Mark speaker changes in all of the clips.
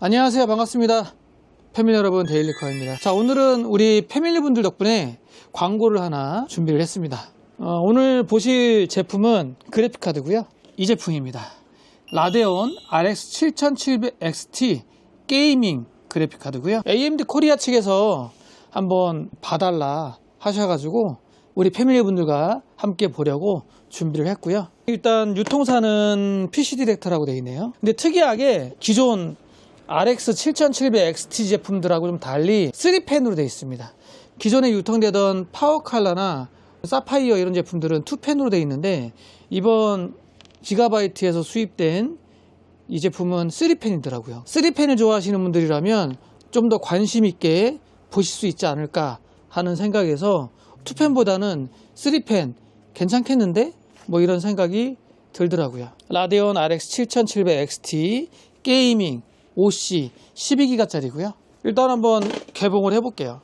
Speaker 1: 안녕하세요. 반갑습니다. 패밀리 여러분, 데일리커입니다. 자, 오늘은 우리 패밀리 분들 덕분에 광고를 하나 준비를 했습니다. 오늘 보실 제품은 그래픽카드고요. 이 제품입니다. 라데온 RX 7700XT 게이밍 그래픽카드고요. AMD 코리아 측에서 한번 봐달라 하셔가지고 우리 패밀리 분들과 함께 보려고 준비를 했고요. 일단 유통사는 PC 디렉터라고 되어 있네요. 근데 특이하게 기존 RX 7700XT 제품들하고 좀 달리 3펜으로 되어 있습니다. 기존에 유통되던 파워칼라나 사파이어 이런 제품들은 2펜으로 되어 있는데 이번 기가바이트에서 수입된 이 제품은 3펜이더라고요. 3펜을 좋아하시는 분들이라면 좀 더 관심 있게 보실 수 있지 않을까 하는 생각에서 2펜보다는 3펜 괜찮겠는데? 뭐 이런 생각이 들더라고요. 라데온 RX 7700XT 게이밍 OC 12기가짜리고요. 일단 한번 개봉을 해볼게요.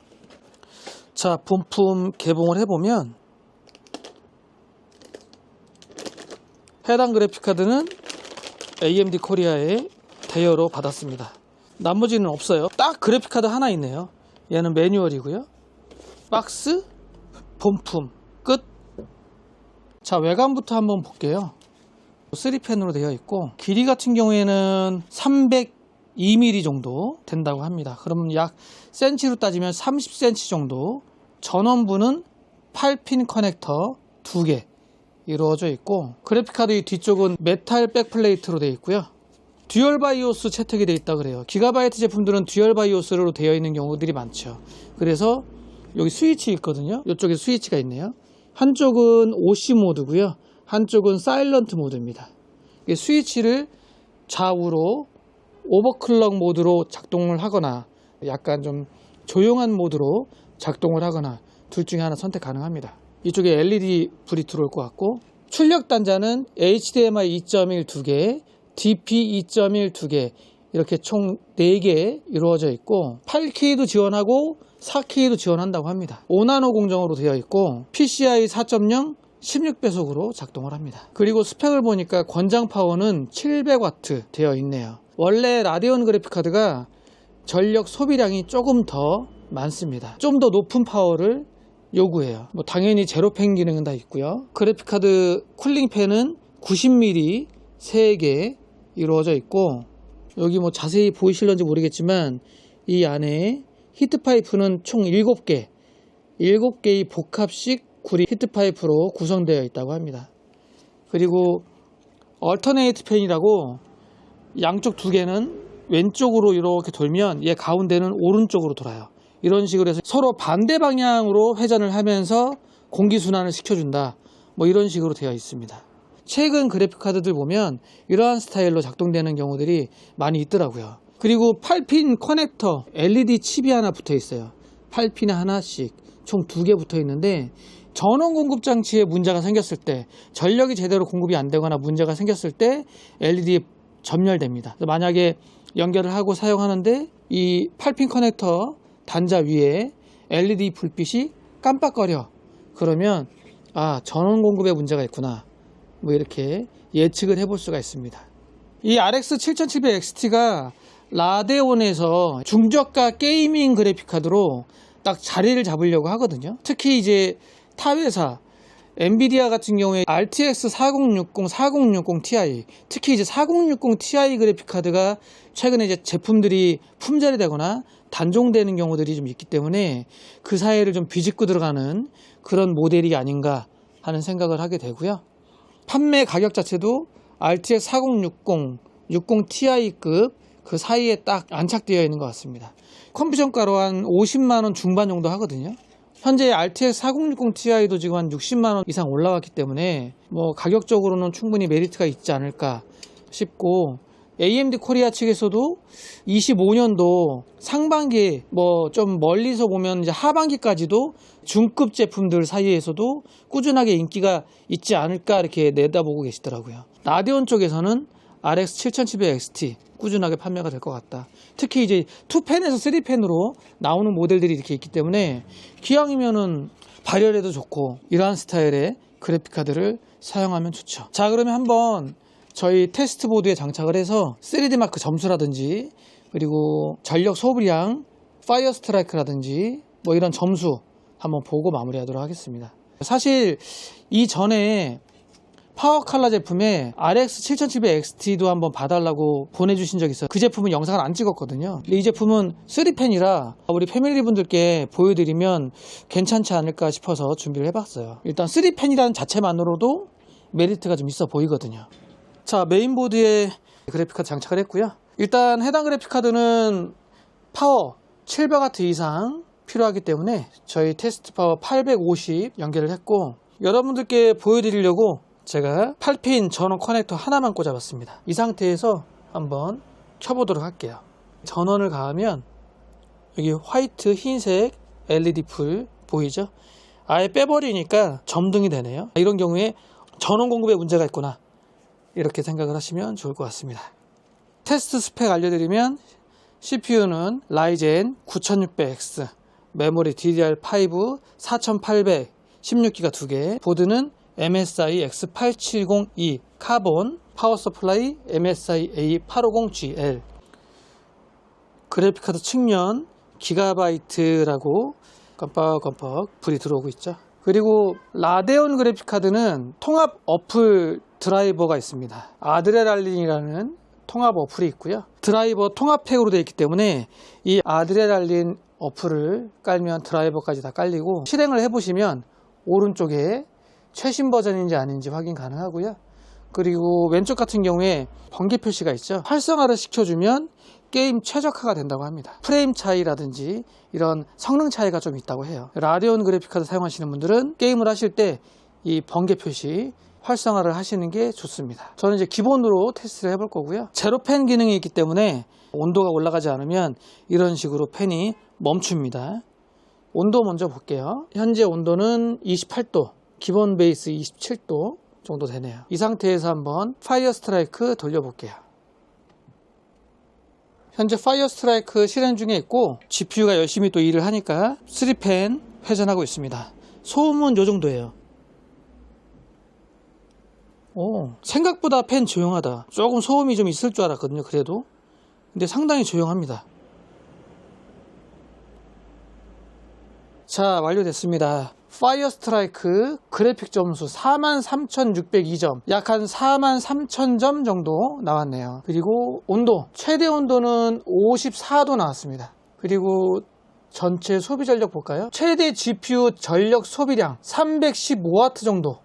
Speaker 1: 자, 본품 개봉을 해보면 해당 그래픽카드는 AMD 코리아의 대여로 받았습니다. 나머지는 없어요. 딱 그래픽카드 하나 있네요. 얘는 매뉴얼이고요. 박스, 본품, 끝. 자, 외관부터 한번 볼게요. 3펜으로 되어 있고 길이 같은 경우에는 302mm 정도 된다고 합니다. 그러면 약 센치로 따지면 30cm 정도. 전원부는 8핀 커넥터 2개 이루어져 있고 그래픽카드 뒤쪽은 메탈 백플레이트로 되어 있고요. 듀얼 바이오스 채택이 되어 있다 그래요. 기가바이트 제품들은 듀얼 바이오스로 되어 있는 경우들이 많죠. 그래서 여기 스위치 있거든요. 이쪽에 스위치가 있네요. 한쪽은 OC 모드고요. 한쪽은 사일런트 모드입니다. 스위치를 좌우로 오버클럭 모드로 작동을 하거나 약간 좀 조용한 모드로 작동을 하거나 둘 중에 하나 선택 가능합니다. 이쪽에 LED 불이 들어올 것 같고 출력 단자는 HDMI 2.1 2개, DP 2.1 2개 이렇게 총 4개 이루어져 있고 8K도 지원하고 4K도 지원한다고 합니다. 5나노 공정으로 되어 있고 PCI 4.0 16배속으로 작동을 합니다. 그리고 스펙을 보니까 권장 파워는 700W 되어 있네요. 원래 라데온 그래픽카드가 전력 소비량이 조금 더 많습니다. 좀 더 높은 파워를 요구해요. 뭐 당연히 제로팬 기능은 다 있고요. 그래픽카드 쿨링팬은 90mm 3개 이루어져 있고 여기 뭐 자세히 보이실런지 모르겠지만 이 안에 히트파이프는 총 7개 7개의 복합식 구리 히트파이프로 구성되어 있다고 합니다. 그리고 얼터네이트 팬이라고 양쪽 2개는 왼쪽으로 이렇게 돌면 얘 가운데는 오른쪽으로 돌아요. 이런 식으로 해서 서로 반대 방향으로 회전을 하면서 공기순환을 시켜준다. 뭐 이런 식으로 되어 있습니다. 최근 그래픽카드들 보면 이러한 스타일로 작동되는 경우들이 많이 있더라고요. 그리고 8핀 커넥터 LED 칩이 하나 붙어 있어요. 8핀에 하나씩 총 2개 붙어 있는데 전원 공급 장치에 문제가 생겼을 때 전력이 제대로 공급이 안 되거나 문제가 생겼을 때 LED에 점열됩니다. 만약에 연결을 하고 사용하는데 이 8핀 커넥터 단자 위에 LED 불빛이 깜빡거려. 그러면 전원 공급에 문제가 있구나. 뭐 이렇게 예측을 해볼 수가 있습니다. 이 RX 7700XT가 라데온에서 중저가 게이밍 그래픽카드로 딱 자리를 잡으려고 하거든요. 특히 이제 타 회사 엔비디아 같은 경우에 RTX 4060, 4060 Ti, 특히 이제 4060 Ti 그래픽카드가 최근에 이제 제품들이 품절이 되거나 단종되는 경우들이 좀 있기 때문에 그 사이를 좀 비집고 들어가는 그런 모델이 아닌가 하는 생각을 하게 되고요. 판매 가격 자체도 RTX 4060, 60 Ti급 그 사이에 딱 안착되어 있는 것 같습니다. 컴퓨터가로 한 50만원 중반 정도 하거든요. 현재 RTX 4060 Ti도 지금 한 60만원 이상 올라왔기 때문에 뭐 가격적으로는 충분히 메리트가 있지 않을까 싶고 AMD 코리아 측에서도 25년도 상반기 뭐 좀 멀리서 보면 이제 하반기까지도 중급 제품들 사이에서도 꾸준하게 인기가 있지 않을까 이렇게 내다보고 계시더라고요. 라데온 쪽에서는 RX 7700XT 꾸준하게 판매가 될 것 같다. 특히 이제 2펜에서 3펜으로 나오는 모델들이 이렇게 있기 때문에 기왕이면은 발열에도 좋고 이러한 스타일의 그래픽카드를 사용하면 좋죠. 자, 그러면 한번 저희 테스트 보드에 장착을 해서 3D 마크 점수라든지 그리고 전력 소비량, 파이어 스트라이크라든지 뭐 이런 점수 한번 보고 마무리하도록 하겠습니다. 사실 이전에 파워 칼라 제품에 RX 7700XT도 한번 봐달라고 보내주신 적이 있어요. 그 제품은 영상을 안 찍었거든요. 근데 이 제품은 3펜이라 우리 패밀리 분들께 보여드리면 괜찮지 않을까 싶어서 준비를 해봤어요. 일단 3펜이라는 자체만으로도 메리트가 좀 있어 보이거든요. 자, 메인보드에 그래픽카드 장착을 했고요. 일단 해당 그래픽카드는 파워 700W 이상 필요하기 때문에 저희 테스트 파워 850 연결을 했고, 여러분들께 보여드리려고 제가 8핀 전원 커넥터 하나만 꽂아봤습니다. 이 상태에서 한번 켜보도록 할게요. 전원을 가하면 여기 화이트 흰색 LED 불 보이죠? 아예 빼버리니까 점등이 되네요. 이런 경우에 전원 공급에 문제가 있구나, 이렇게 생각을 하시면 좋을 것 같습니다. 테스트 스펙 알려드리면 CPU는 라이젠 9600X, 메모리 DDR5 4800 16기가 2개, 보드는 MSI X870E 카본, 파워 서플라이 MSI A850GL, 그래픽카드 측면 기가바이트라고 깜빡깜빡 불이 들어오고 있죠. 그리고 라데온 그래픽카드는 통합 어플 드라이버가 있습니다. 아드레날린이라는 통합 어플이 있고요. 드라이버 통합팩으로 되어 있기 때문에 이 아드레날린 어플을 깔면 드라이버까지 다 깔리고, 실행을 해보시면 오른쪽에 최신 버전인지 아닌지 확인 가능하고요. 그리고 왼쪽 같은 경우에 번개 표시가 있죠. 활성화를 시켜주면 게임 최적화가 된다고 합니다. 프레임 차이라든지 이런 성능 차이가 좀 있다고 해요. 라데온 그래픽카드 사용하시는 분들은 게임을 하실 때 이 번개 표시 활성화를 하시는 게 좋습니다. 저는 이제 기본으로 테스트를 해볼 거고요. 제로 팬 기능이 있기 때문에 온도가 올라가지 않으면 이런 식으로 팬이 멈춥니다. 온도 먼저 볼게요. 현재 온도는 28도, 기본 베이스 27도 정도 되네요. 이 상태에서 한번 파이어 스트라이크 돌려볼게요. 현재 파이어 스트라이크 실행 중에 있고, GPU가 열심히 또 일을 하니까 3펜 회전하고 있습니다. 소음은 요 정도예요. 생각보다 펜 조용하다. 조금 소음이 좀 있을 줄 알았거든요, 그래도. 근데 상당히 조용합니다. 자, 완료됐습니다. 파이어 스트라이크 그래픽 점수 43,602점, 약 한 43,000점 정도 나왔네요. 그리고 온도, 최대 온도는 54도 나왔습니다. 그리고 전체 소비 전력 볼까요? 최대 GPU 전력 소비량 315W 정도.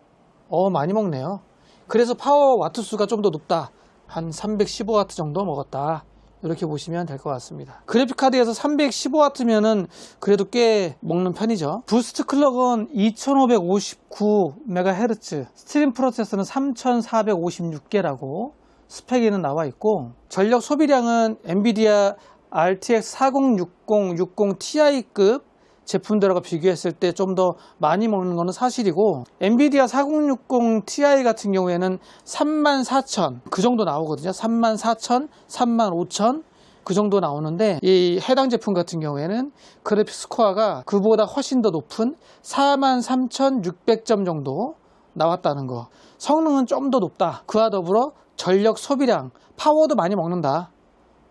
Speaker 1: 많이 먹네요. 그래서 파워 와트 수가 좀 더 높다. 한 315W 정도 먹었다. 이렇게 보시면 될 것 같습니다. 그래픽카드에서 315W면은 그래도 꽤 먹는 편이죠. 부스트 클럭은 2559MHz, 스트림 프로세서는 3456개라고 스펙에는 나와 있고, 전력 소비량은 엔비디아 RTX 4060, 60ti급 제품들하고 비교했을 때 좀 더 많이 먹는 것은 사실이고, 엔비디아 4060ti 같은 경우에는 34,000 그 정도 나오거든요. 34,000, 35,000 그 정도 나오는데, 이 해당 제품 같은 경우에는 그래픽 스코어가 그보다 훨씬 더 높은 43,600점 정도 나왔다는 거. 성능은 좀 더 높다. 그와 더불어 전력 소비량, 파워도 많이 먹는다.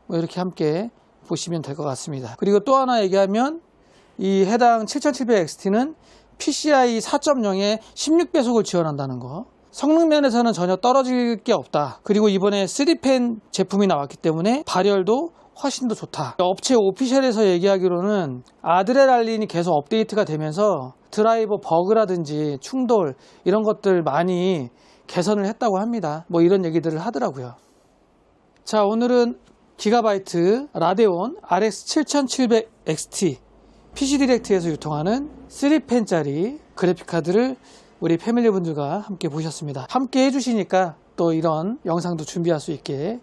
Speaker 1: 뭐 이렇게 함께 보시면 될 것 같습니다. 그리고 또 하나 얘기하면, 이 해당 7700XT는 PCI 4.0에 16배속을 지원한다는 거. 성능 면에서는 전혀 떨어질 게 없다. 그리고 이번에 3펜 제품이 나왔기 때문에 발열도 훨씬 더 좋다. 업체 오피셜에서 얘기하기로는 아드레날린이 계속 업데이트가 되면서 드라이버 버그라든지 충돌 이런 것들 많이 개선을 했다고 합니다. 뭐 이런 얘기들을 하더라고요. 자, 오늘은 기가바이트 라데온 RX 7700XT PC 디렉트에서 유통하는 3펜짜리 그래픽카드를 우리 패밀리 분들과 함께 보셨습니다. 함께 해주시니까 또 이런 영상도 준비할 수 있게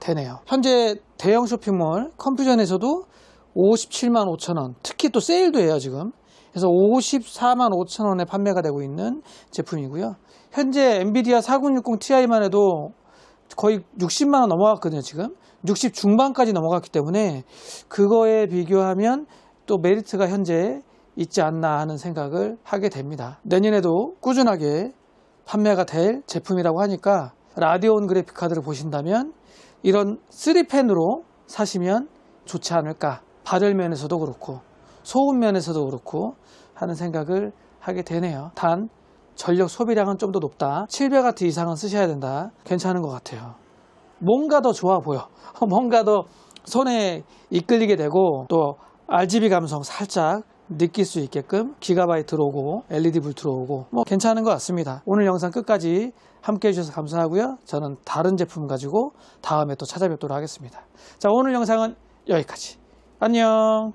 Speaker 1: 되네요. 현재 대형 쇼핑몰 컴퓨전에서도 575,000원, 특히 또 세일도 해요 지금. 그래서 545,000원에 판매가 되고 있는 제품이고요. 현재 엔비디아 4060ti만 해도 거의 60만원 넘어갔거든요 지금. 60 중반까지 넘어갔기 때문에 그거에 비교하면 또 메리트가 현재 있지 않나 하는 생각을 하게 됩니다. 내년에도 꾸준하게 판매가 될 제품이라고 하니까 라데온 그래픽카드를 보신다면 이런 3펜으로 사시면 좋지 않을까. 발열 면에서도 그렇고 소음 면에서도 그렇고 하는 생각을 하게 되네요. 단 전력 소비량은 좀 더 높다. 700W 이상은 쓰셔야 된다. 괜찮은 것 같아요. 뭔가 더 좋아 보여. 뭔가 더 손에 이끌리게 되고 또 RGB 감성 살짝 느낄 수 있게끔 기가바이트 들어오고 LED 불 들어오고 뭐 괜찮은 것 같습니다. 오늘 영상 끝까지 함께 해주셔서 감사하고요. 저는 다른 제품 가지고 다음에 또 찾아뵙도록 하겠습니다. 자, 오늘 영상은 여기까지. 안녕.